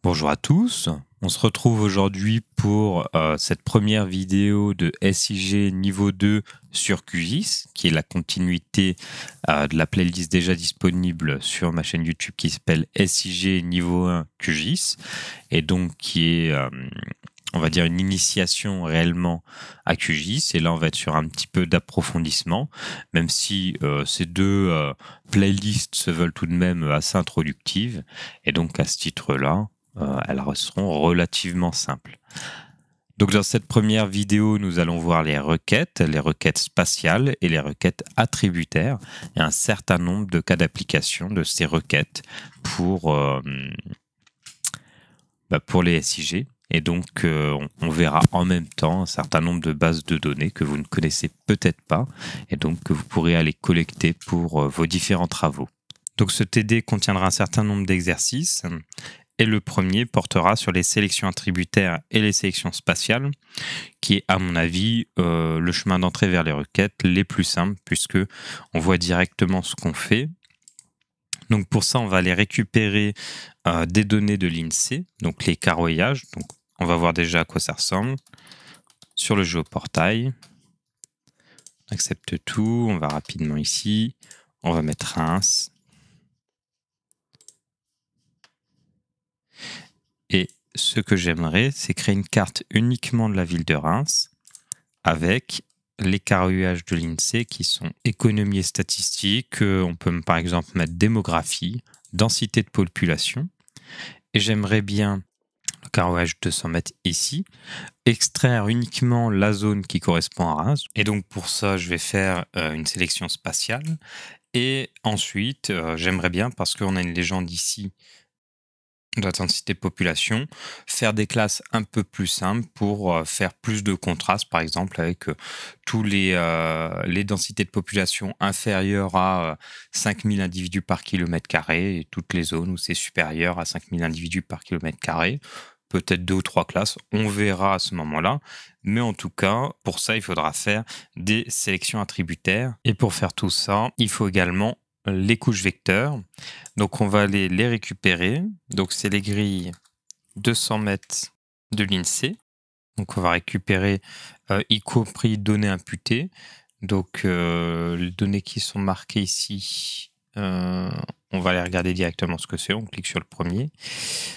Bonjour à tous, on se retrouve aujourd'hui pour cette première vidéo de SIG niveau 2 sur QGIS, qui est la continuité de la playlist déjà disponible sur ma chaîne YouTube qui s'appelle SIG niveau 1 QGIS, et donc qui est, on va dire, une initiation réellement à QGIS. Et là, on va être sur un petit peu d'approfondissement, même si ces deux playlists se veulent tout de même assez introductives. Et donc, à ce titre-là, elles resteront relativement simples. Donc dans cette première vidéo, nous allons voir les requêtes spatiales et les requêtes attributaires, et un certain nombre de cas d'application de ces requêtes pour les SIG. Et donc, on verra en même temps un certain nombre de bases de données que vous ne connaissez peut-être pas, et donc que vous pourrez aller collecter pour vos différents travaux. Donc ce TD contiendra un certain nombre d'exercices. Et le premier portera sur les sélections attributaires et les sélections spatiales, qui est, à mon avis, le chemin d'entrée vers les requêtes les plus simples, puisque on voit directement ce qu'on fait. Donc pour ça, on va aller récupérer des données de l'INSEE, donc les carroyages. Donc on va voir déjà à quoi ça ressemble. Sur le géoportail, on accepte tout, on va rapidement ici, on va mettre Reims. Et ce que j'aimerais, c'est créer une carte uniquement de la ville de Reims avec les carroyages de l'INSEE qui sont économie et statistiques. On peut par exemple mettre démographie, densité de population. Et j'aimerais bien, le carroyage 200 mètres ici, extraire uniquement la zone qui correspond à Reims. Et donc pour ça, je vais faire une sélection spatiale. Et ensuite, j'aimerais bien, parce qu'on a une légende ici, de la densité de population, faire des classes un peu plus simples pour faire plus de contraste, par exemple avec tous les densités de population inférieures à 5000 individus par kilomètre carré et toutes les zones où c'est supérieur à 5000 individus par kilomètre carré. Peut-être 2 ou 3 classes, on verra à ce moment-là. Mais en tout cas, pour ça, il faudra faire des sélections attributaires. Et pour faire tout ça, il faut également les couches vecteurs. Donc on va aller les récupérer. Donc c'est les grilles 200 mètres de l'INSEE. Donc on va récupérer y compris données imputées. Donc les données qui sont marquées ici, on va aller regarder directement ce que c'est. On clique sur le premier.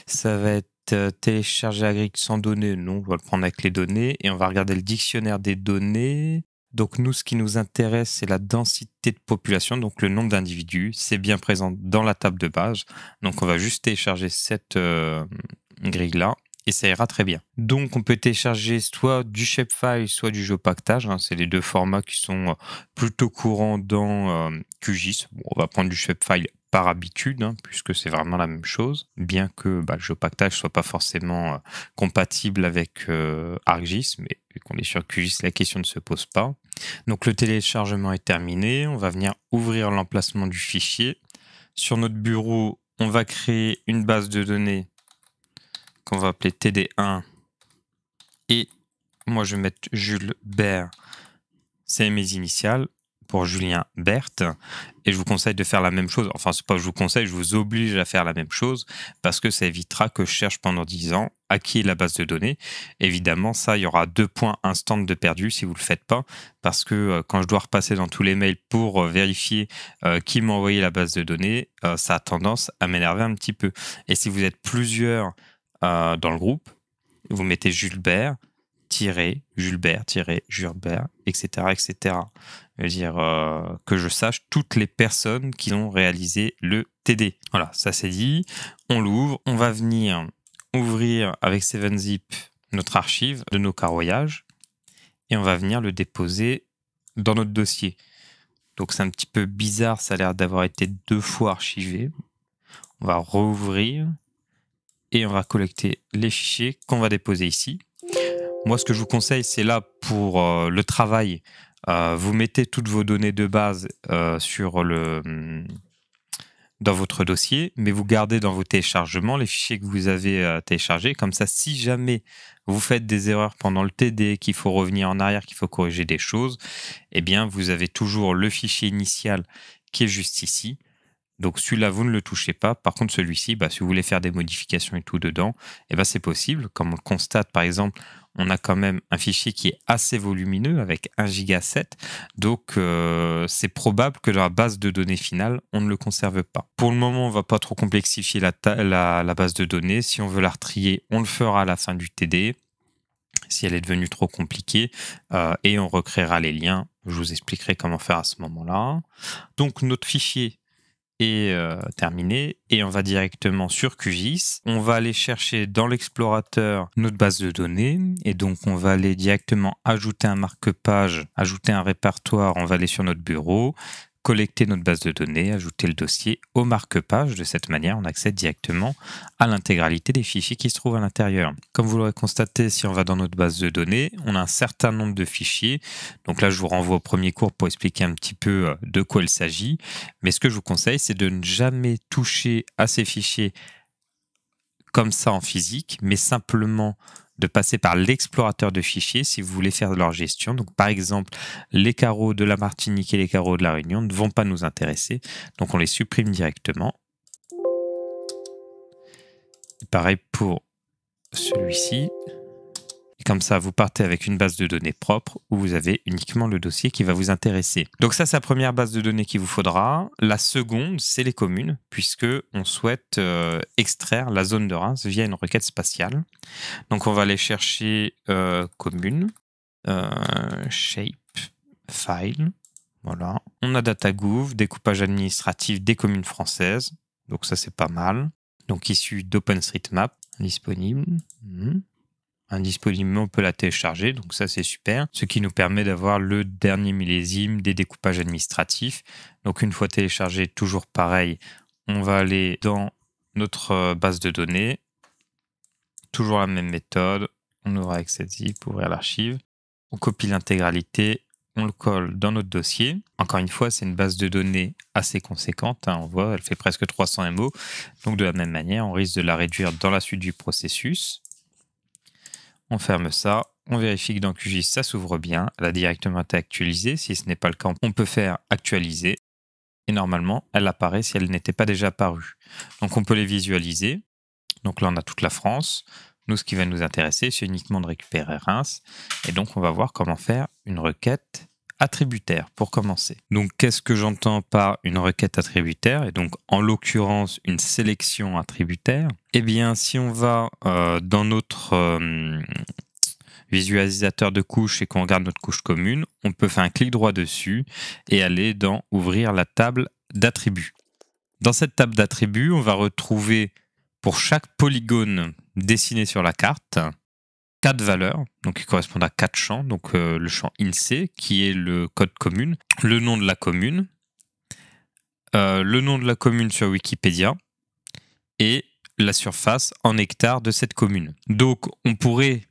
Ça va être télécharger la grille sans données. Non, on va le prendre avec les données. Et on va regarder le dictionnaire des données. Donc nous, ce qui nous intéresse, c'est la densité de population, donc le nombre d'individus. C'est bien présent dans la table de base. Donc on va juste télécharger cette grille-là et ça ira très bien. Donc on peut télécharger soit du shapefile, soit du géopactage. C'est les deux formats qui sont plutôt courants dans QGIS. Bon, on va prendre du shapefile par habitude, puisque c'est vraiment la même chose, bien que le géopactage soit pas forcément compatible avec ArcGIS, mais vu qu'on est sur QGIS, la question ne se pose pas. Donc le téléchargement est terminé, on va venir ouvrir l'emplacement du fichier. Sur notre bureau, on va créer une base de données qu'on va appeler TD1, et moi je vais mettre Jules Bert, c'est mes initiales, pour Julien Berthe, et je vous conseille de faire la même chose. Enfin, c'est pas que je vous conseille, je vous oblige à faire la même chose, parce que ça évitera que je cherche pendant 10 ans à qui est la base de données. Évidemment, ça, il y aura 2 points instant de perdu si vous le faites pas, parce que quand je dois repasser dans tous les mails pour vérifier qui m'a envoyé la base de données, ça a tendance à m'énerver un petit peu. Et si vous êtes plusieurs dans le groupe, vous mettez Jules Bert, Jules Bert, etc., etc. Je veux dire que je sache toutes les personnes qui ont réalisé le TD. Voilà, ça c'est dit. On l'ouvre. On va venir ouvrir avec 7-zip notre archive de nos carroyages et on va venir le déposer dans notre dossier. Donc c'est un petit peu bizarre, ça a l'air d'avoir été 2 fois archivé. On va rouvrir et on va collecter les fichiers qu'on va déposer ici. Moi, ce que je vous conseille, c'est là pour le travail. Vous mettez toutes vos données de base dans votre dossier, mais vous gardez dans vos téléchargements les fichiers que vous avez téléchargés. Comme ça, si jamais vous faites des erreurs pendant le TD, qu'il faut revenir en arrière, qu'il faut corriger des choses, eh bien, vous avez toujours le fichier initial qui est juste ici. Donc celui-là, vous ne le touchez pas. Par contre, celui-ci, si vous voulez faire des modifications et tout dedans, c'est possible. Comme on le constate, par exemple, on a quand même un fichier qui est assez volumineux avec 1 giga 7. Donc c'est probable que dans la base de données finale, on ne le conserve pas. Pour le moment, on ne va pas trop complexifier la base de données. Si on veut la retrier, on le fera à la fin du TD. Si elle est devenue trop compliquée, et on recréera les liens. Je vous expliquerai comment faire à ce moment-là. Donc notre fichier est terminé et on va directement sur QGIS. On va aller chercher dans l'explorateur notre base de données et donc on va aller directement ajouter un marque-page, ajouter un répertoire. On va aller sur notre bureau, collecter notre base de données, ajouter le dossier au marque-page. De cette manière, on accède directement à l'intégralité des fichiers qui se trouvent à l'intérieur. Comme vous l'aurez constaté, si on va dans notre base de données, on a un certain nombre de fichiers. Donc là, je vous renvoie au premier cours pour expliquer un petit peu de quoi il s'agit. Mais ce que je vous conseille, c'est de ne jamais toucher à ces fichiers comme ça en physique, mais simplement de passer par l'explorateur de fichiers si vous voulez faire leur gestion. Donc, par exemple, les carreaux de la Martinique et les carreaux de la Réunion ne vont pas nous intéresser. Donc, on les supprime directement. Et pareil pour celui-ci. Et comme ça, vous partez avec une base de données propre où vous avez uniquement le dossier qui va vous intéresser. Donc ça, c'est la première base de données qu'il vous faudra. La seconde, c'est les communes, puisque on souhaite extraire la zone de Reims via une requête spatiale. Donc on va aller chercher commune, shape, file. Voilà. On a DataGouv, découpage administratif des communes françaises. Donc ça, c'est pas mal. Donc issu d'OpenStreetMap, disponible. Indisponible, mais on peut la télécharger, donc ça c'est super. Ce qui nous permet d'avoir le dernier millésime des découpages administratifs. Donc une fois téléchargé, toujours pareil, on va aller dans notre base de données. Toujours la même méthode. On ouvre avec cette zip pour ouvrir l'archive. On copie l'intégralité, on le colle dans notre dossier. Encore une fois, c'est une base de données assez conséquente. On voit, elle fait presque 300 MO. Donc de la même manière, on risque de la réduire dans la suite du processus. On ferme ça, on vérifie que dans QGIS, ça s'ouvre bien. Elle a directement été actualisée. Si ce n'est pas le cas, on peut faire actualiser. Et normalement, elle apparaît si elle n'était pas déjà apparue. Donc on peut les visualiser. Donc là, on a toute la France. Nous, ce qui va nous intéresser, c'est uniquement de récupérer Reims. Et donc, on va voir comment faire une requête attributaire pour commencer. Donc, qu'est-ce que j'entends par une requête attributaire? Et donc, en l'occurrence, une sélection attributaire. Eh bien, si on va dans notre visualisateur de couches et qu'on regarde notre couche commune, on peut faire un clic droit dessus et aller dans « Ouvrir la table d'attributs ». Dans cette table d'attributs, on va retrouver pour chaque polygone dessiné sur la carte 4 valeurs, donc qui correspondent à 4 champs. Donc le champ INSEE, qui est le code commune, le nom de la commune, le nom de la commune sur Wikipédia et la surface en hectares de cette commune. Donc on pourrait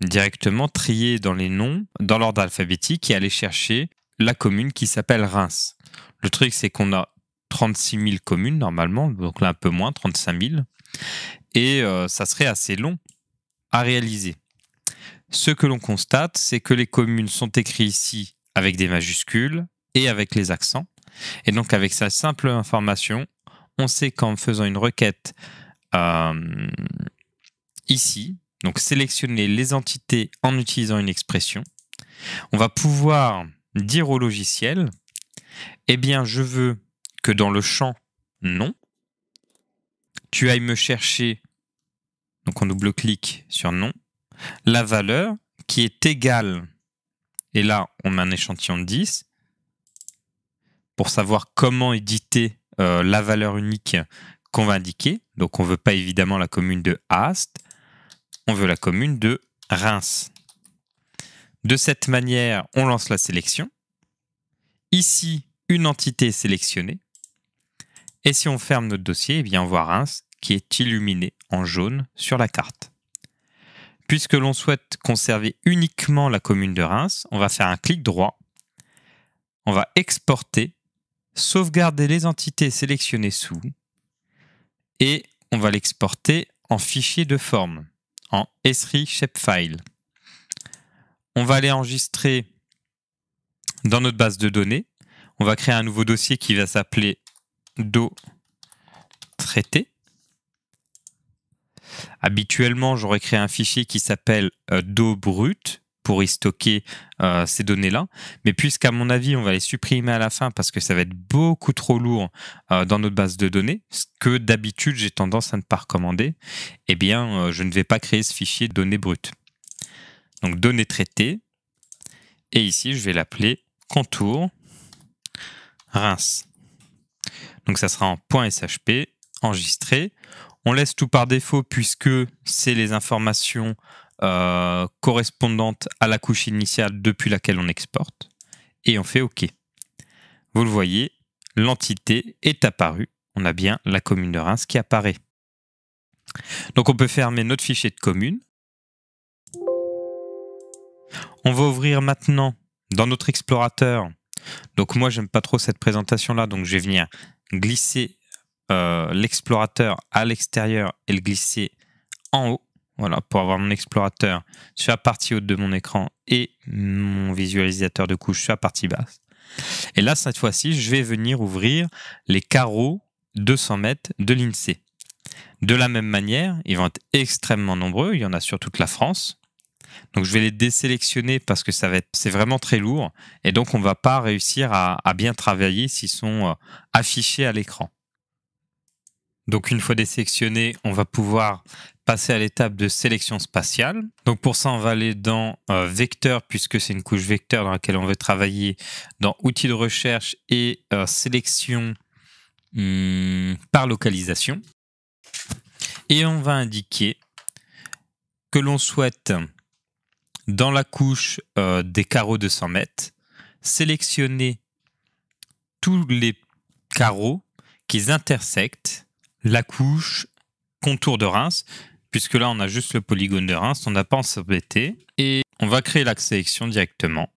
directement trier dans les noms, dans l'ordre alphabétique et aller chercher la commune qui s'appelle Reims. Le truc, c'est qu'on a 36 000 communes normalement, donc là un peu moins, 35 000. Et ça serait assez long à réaliser. Ce que l'on constate, c'est que les communes sont écrites ici avec des majuscules et avec les accents. Et donc avec cette simple information, on sait qu'en faisant une requête ici, donc sélectionner les entités en utilisant une expression, on va pouvoir dire au logiciel, eh bien je veux que dans le champ nom, tu ailles me chercher, donc on double-clique sur nom, la valeur qui est égale, et là on met un échantillon de 10, pour savoir comment éditer la valeur unique qu'on va indiquer. Donc on ne veut pas évidemment la commune de Ast, on veut la commune de Reims. De cette manière, on lance la sélection. Ici, une entité est sélectionnée. Et si on ferme notre dossier, eh bien on voit Reims qui est illuminé en jaune sur la carte. Puisque l'on souhaite conserver uniquement la commune de Reims, on va faire un clic droit, on va exporter, sauvegarder les entités sélectionnées sous, et on va l'exporter en fichier de forme, en Esri Shapefile. On va aller enregistrer dans notre base de données, on va créer un nouveau dossier qui va s'appeler do traité. Habituellement, j'aurais créé un fichier qui s'appelle do brut pour y stocker ces données-là. Mais puisqu'à mon avis, on va les supprimer à la fin parce que ça va être beaucoup trop lourd dans notre base de données, ce que d'habitude j'ai tendance à ne pas recommander, eh bien, je ne vais pas créer ce fichier données brutes. Donc, données traitées. Et ici, je vais l'appeler contour rince. Donc, ça sera en .shp, enregistré. On laisse tout par défaut puisque c'est les informations correspondantes à la couche initiale depuis laquelle on exporte. Et on fait OK. Vous le voyez, l'entité est apparue. On a bien la commune de Reims qui apparaît. Donc on peut fermer notre fichier de commune. On va ouvrir maintenant dans notre explorateur. Donc moi, j'aime pas trop cette présentation-là, donc je vais venir glisser l'explorateur à l'extérieur et le glisser en haut. Voilà, pour avoir mon explorateur sur la partie haute de mon écran et mon visualisateur de couche sur la partie basse. Et là, cette fois-ci, je vais venir ouvrir les carreaux 200 mètres de l'INSEE. De la même manière, ils vont être extrêmement nombreux. Il y en a sur toute la France. Donc, je vais les désélectionner parce que c'est vraiment très lourd. Et donc, on ne va pas réussir à bien travailler s'ils sont affichés à l'écran. Donc, une fois désélectionnés, on va pouvoir passer à l'étape de sélection spatiale. Donc, pour ça, on va aller dans vecteur, puisque c'est une couche vecteur dans laquelle on veut travailler, dans outils de recherche et sélection par localisation. Et on va indiquer que l'on souhaite, dans la couche des carreaux de 100 mètres, sélectionner tous les carreaux qui intersectent la couche contour de Reims, puisque là on a juste le polygone de Reims, on n'a pas à s'embêter, et on va créer la sélection directement.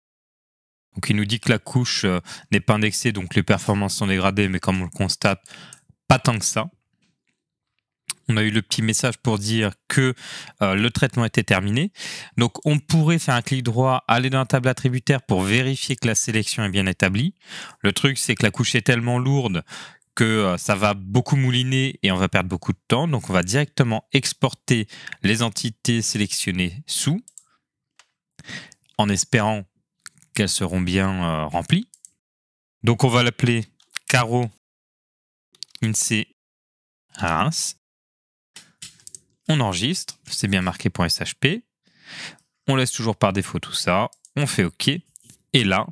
Donc il nous dit que la couche n'est pas indexée, donc les performances sont dégradées, mais comme on le constate, pas tant que ça. On a eu le petit message pour dire que le traitement était terminé. Donc on pourrait faire un clic droit, aller dans la table attributaire pour vérifier que la sélection est bien établie. Le truc, c'est que la couche est tellement lourde que ça va beaucoup mouliner et on va perdre beaucoup de temps. Donc on va directement exporter les entités sélectionnées sous, en espérant qu'elles seront bien remplies. Donc on va l'appeler carreau INSEE Reims. On enregistre, c'est bien marqué .shp. On laisse toujours par défaut tout ça. On fait OK. Et là,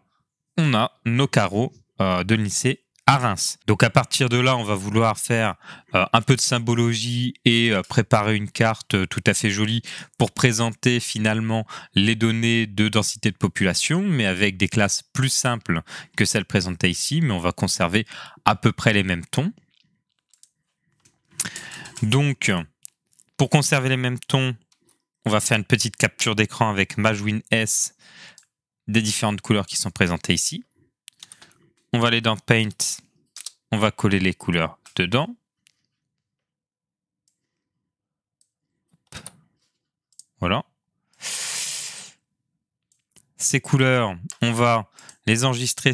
on a nos carreaux de l'INSEE à Reims. Donc à partir de là, on va vouloir faire un peu de symbologie et préparer une carte tout à fait jolie pour présenter finalement les données de densité de population, mais avec des classes plus simples que celles présentées ici, mais on va conserver à peu près les mêmes tons. Donc, pour conserver les mêmes tons, on va faire une petite capture d'écran avec Magewin S des différentes couleurs qui sont présentées ici. On va aller dans Paint, on va coller les couleurs dedans. Voilà. Ces couleurs, on va les enregistrer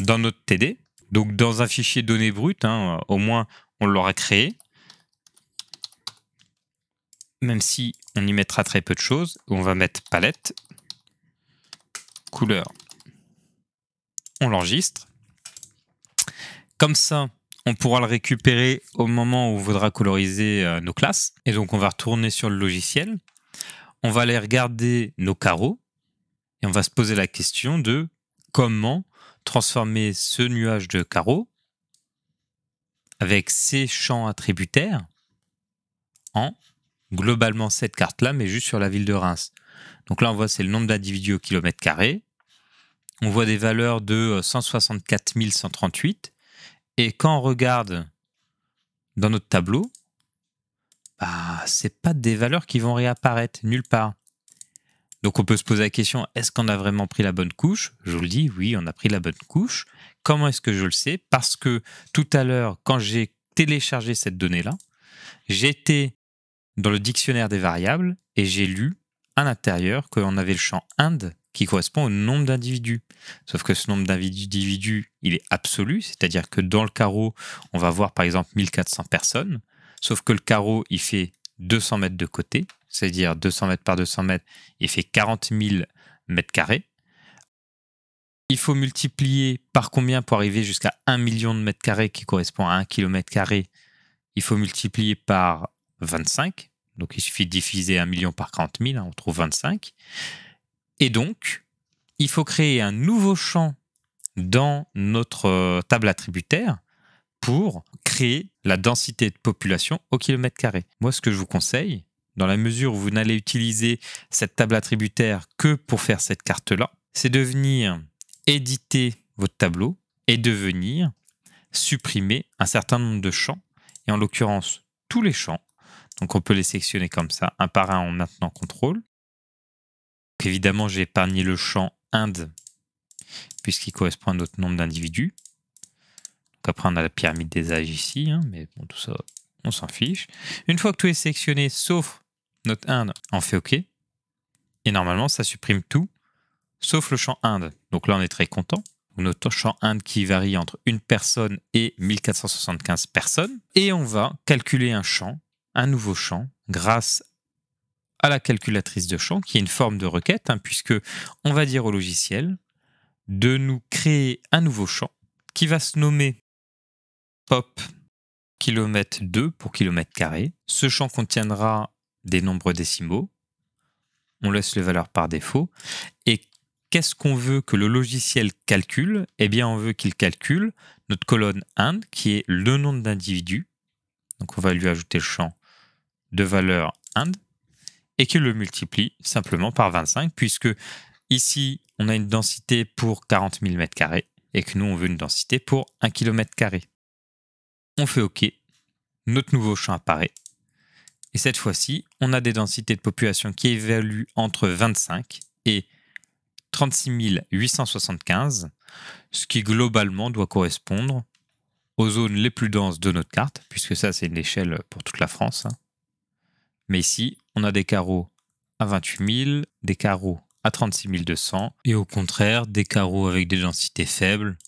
dans notre TD, donc dans un fichier données brutes, au moins on l'aura créé. Même si on y mettra très peu de choses, on va mettre palette, couleur, on l'enregistre. Comme ça, on pourra le récupérer au moment où on voudra coloriser nos classes. Et donc, on va retourner sur le logiciel. On va aller regarder nos carreaux et on va se poser la question de comment transformer ce nuage de carreaux avec ces champs attributaires en globalement cette carte-là, mais juste sur la ville de Reims. Donc là, on voit c'est le nombre d'individus au kilomètre carré. On voit des valeurs de 164 138. Et quand on regarde dans notre tableau, c'est pas des valeurs qui vont réapparaître nulle part. Donc on peut se poser la question, est-ce qu'on a vraiment pris la bonne couche? Je vous le dis, oui, on a pris la bonne couche. Comment est-ce que je le sais? Parce que tout à l'heure, quand j'ai téléchargé cette donnée-là, j'étais dans le dictionnaire des variables et j'ai lu à l'intérieur qu'on avait le champ Inde qui correspond au nombre d'individus. Sauf que ce nombre d'individus, il est absolu, c'est-à-dire que dans le carreau, on va voir par exemple 1400 personnes, sauf que le carreau, il fait 200 mètres de côté, c'est-à-dire 200 mètres par 200 mètres, il fait 40 000 mètres carrés. Il faut multiplier par combien pour arriver jusqu'à 1 million de mètres carrés qui correspond à 1 kilomètre carré? Il faut multiplier par 25. Donc, il suffit de diviser 1 million par 40 000, on trouve 25. Et donc, il faut créer un nouveau champ dans notre table attributaire pour créer la densité de population au kilomètre carré. Moi, ce que je vous conseille, dans la mesure où vous n'allez utiliser cette table attributaire que pour faire cette carte-là, c'est de venir éditer votre tableau et de venir supprimer un certain nombre de champs, et en l'occurrence tous les champs. Donc on peut les sélectionner comme ça, un par un en maintenant contrôle. Donc évidemment, j'ai épargné le champ Inde, puisqu'il correspond à notre nombre d'individus. Donc après, on a la pyramide des âges ici, mais bon, tout ça, on s'en fiche. Une fois que tout est sélectionné, sauf notre Inde, on fait OK. Et normalement, ça supprime tout, sauf le champ Inde. Donc là, on est très content. Notre champ Inde qui varie entre une personne et 1475 personnes. Et on va calculer un nouveau champ, grâce à la calculatrice de champ, qui est une forme de requête, puisque on va dire au logiciel de nous créer un nouveau champ qui va se nommer pop kilomètre 2 pour kilomètre carré. Ce champ contiendra des nombres décimaux. On laisse les valeurs par défaut. Et qu'est-ce qu'on veut que le logiciel calcule? Eh bien, on veut qu'il calcule notre colonne Inde, qui est le nombre d'individus. Donc, on va lui ajouter le champ de valeur Inde et qu'il le multiplie simplement par 25, puisque ici, on a une densité pour 40 000 m² et que nous, on veut une densité pour 1 km². On fait OK. Notre nouveau champ apparaît. Et cette fois-ci, on a des densités de population qui évaluent entre 25 et 36 875, ce qui globalement doit correspondre aux zones les plus denses de notre carte, puisque ça, c'est une échelle pour toute la France. Mais ici, on a des carreaux à 28 000, des carreaux à 36 200, et au contraire, des carreaux avec des densités faibles,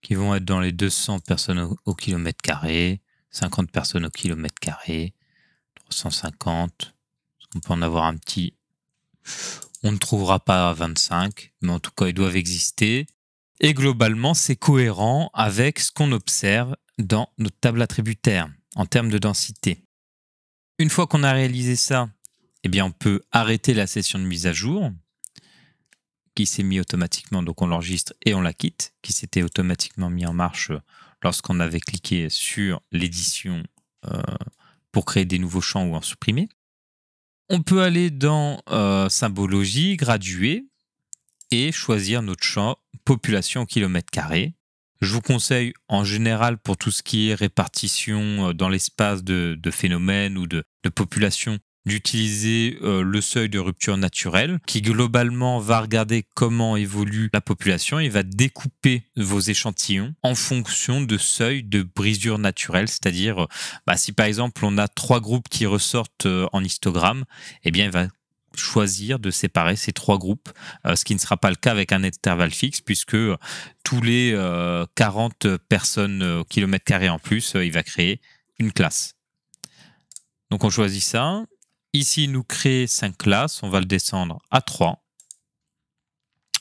qui vont être dans les 200 personnes au kilomètre carré, 50 personnes au kilomètre carré, 350. On peut en avoir un petit. On ne trouvera pas à 25, mais en tout cas, ils doivent exister. Et globalement, c'est cohérent avec ce qu'on observe dans notre table attributaire en termes de densité. Une fois qu'on a réalisé ça, eh bien, on peut arrêter la session de mise à jour qui s'est mise automatiquement, donc on l'enregistre et on la quitte, qui s'était automatiquement mis en marche lorsqu'on avait cliqué sur l'édition pour créer des nouveaux champs ou en supprimer. On peut aller dans symbologie, graduer et choisir notre champ population au kilomètre carré. Je vous conseille en général pour tout ce qui est répartition dans l'espace de phénomènes ou de population d'utiliser le seuil de rupture naturelle qui globalement va regarder comment évolue la population et va découper vos échantillons en fonction de seuil de brisure naturelle, c'est-à-dire si par exemple on a 3 groupes qui ressortent en histogramme, eh bien il va choisir de séparer ces 3 groupes, ce qui ne sera pas le cas avec un intervalle fixe puisque tous les 40 personnes au kilomètre carré en plus, il va créer une classe. Donc on choisit ça. Ici, il nous crée 5 classes. On va le descendre à 3.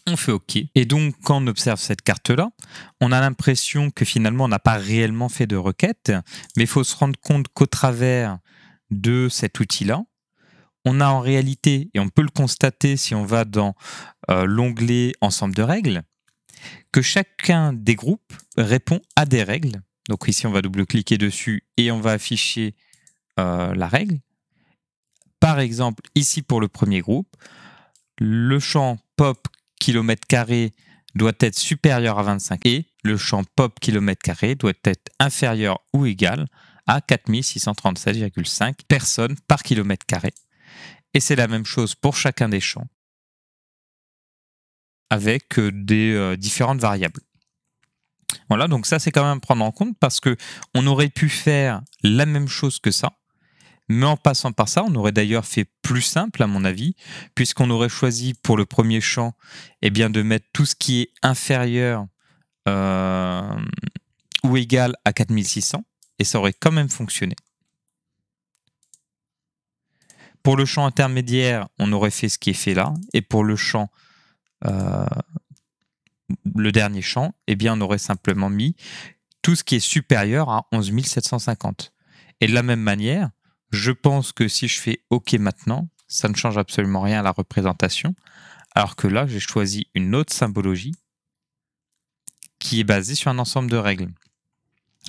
On fait OK. Et donc, quand on observe cette carte-là, on a l'impression que finalement, on n'a pas réellement fait de requête. Mais il faut se rendre compte qu'au travers de cet outil-là, on a en réalité, et on peut le constater si on va dans l'onglet Ensemble de règles, que chacun des groupes répond à des règles. Donc ici, on va double-cliquer dessus et on va afficher la règle. Par exemple, ici pour le premier groupe, le champ pop kilomètre carré doit être supérieur à 25 et le champ pop kilomètre carré doit être inférieur ou égal à 4637,5 personnes par kilomètre carré. Et c'est la même chose pour chacun des champs avec des différentes variables. Voilà, donc ça c'est quand même à prendre en compte parce qu'on aurait pu faire la même chose que ça. Mais en passant par ça, on aurait d'ailleurs fait plus simple à mon avis, puisqu'on aurait choisi pour le premier champ de mettre tout ce qui est inférieur ou égale à 4600 et ça aurait quand même fonctionné. Pour le champ intermédiaire, on aurait fait ce qui est fait là. Et pour le champ, le dernier champ, eh bien, on aurait simplement mis tout ce qui est supérieur à 11 750. Et de la même manière, je pense que si je fais OK maintenant, ça ne change absolument rien à la représentation. Alors que là, j'ai choisi une autre symbologie qui est basée sur un ensemble de règles.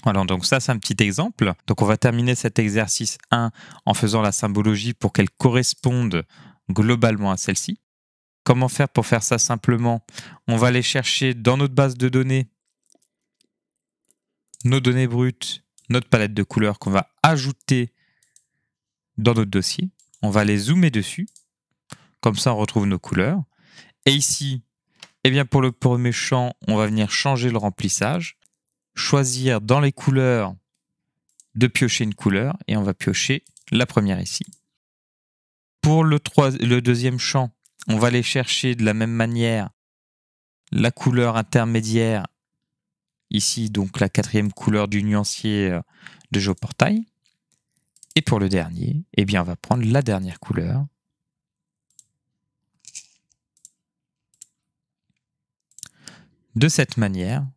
Voilà, donc ça, c'est un petit exemple. Donc, on va terminer cet exercice 1 en faisant la symbologie pour qu'elle corresponde globalement à celle-ci. Comment faire pour faire ça simplement? On va aller chercher dans notre base de données nos données brutes, notre palette de couleurs qu'on va ajouter dans notre dossier. On va les zoomer dessus. Comme ça, on retrouve nos couleurs. Et ici, eh bien pour le premier champ, on va venir changer le remplissage, choisir dans les couleurs de piocher une couleur et on va piocher la première ici. Pour le deuxième champ, on va aller chercher de la même manière la couleur intermédiaire, ici donc la 4e couleur du nuancier de GeoPortail. Et pour le dernier, eh bien on va prendre la dernière couleur. De cette manière.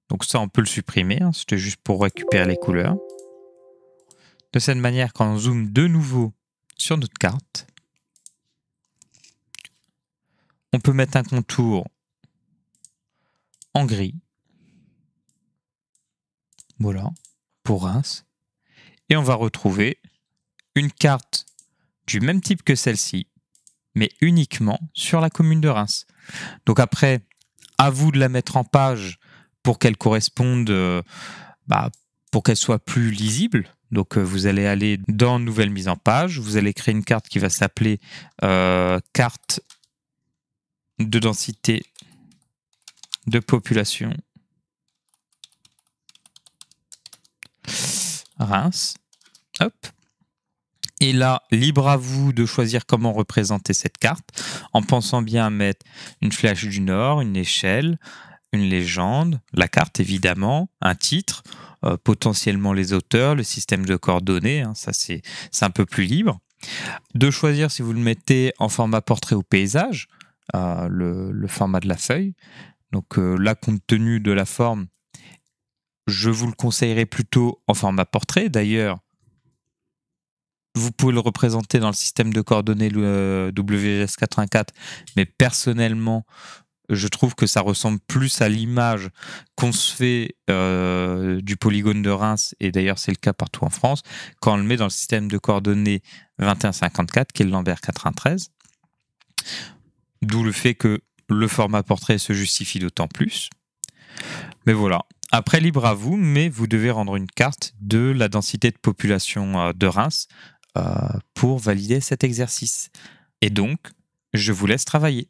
Donc ça, on peut le supprimer, hein, c'était juste pour récupérer les couleurs. De cette manière, quand on zoome de nouveau sur notre carte, on peut mettre un contour en gris. Voilà, pour Reims. Et on va retrouver une carte du même type que celle-ci, mais uniquement sur la commune de Reims. Donc après, à vous de la mettre en page pour qu'elle corresponde, pour qu'elle soit plus lisible. Donc vous allez aller dans Nouvelle mise en page, vous allez créer une carte qui va s'appeler carte de densité de population Reims. Hop. Et là, libre à vous de choisir comment représenter cette carte, en pensant bien à mettre une flèche du nord, une échelle, une légende, la carte évidemment, un titre, potentiellement les auteurs, le système de coordonnées, hein, ça c'est un peu plus libre. De choisir si vous le mettez en format portrait ou paysage, le format de la feuille. Donc là, compte tenu de la forme, je vous le conseillerais plutôt en format portrait. D'ailleurs, vous pouvez le représenter dans le système de coordonnées WGS84, mais personnellement, je trouve que ça ressemble plus à l'image qu'on se fait du polygone de Reims, et d'ailleurs c'est le cas partout en France, quand on le met dans le système de coordonnées 2154, qui est le Lambert 93. D'où le fait que le format portrait se justifie d'autant plus. Mais voilà. Après, libre à vous, mais vous devez rendre une carte de la densité de population de Reims pour valider cet exercice. Et donc, je vous laisse travailler.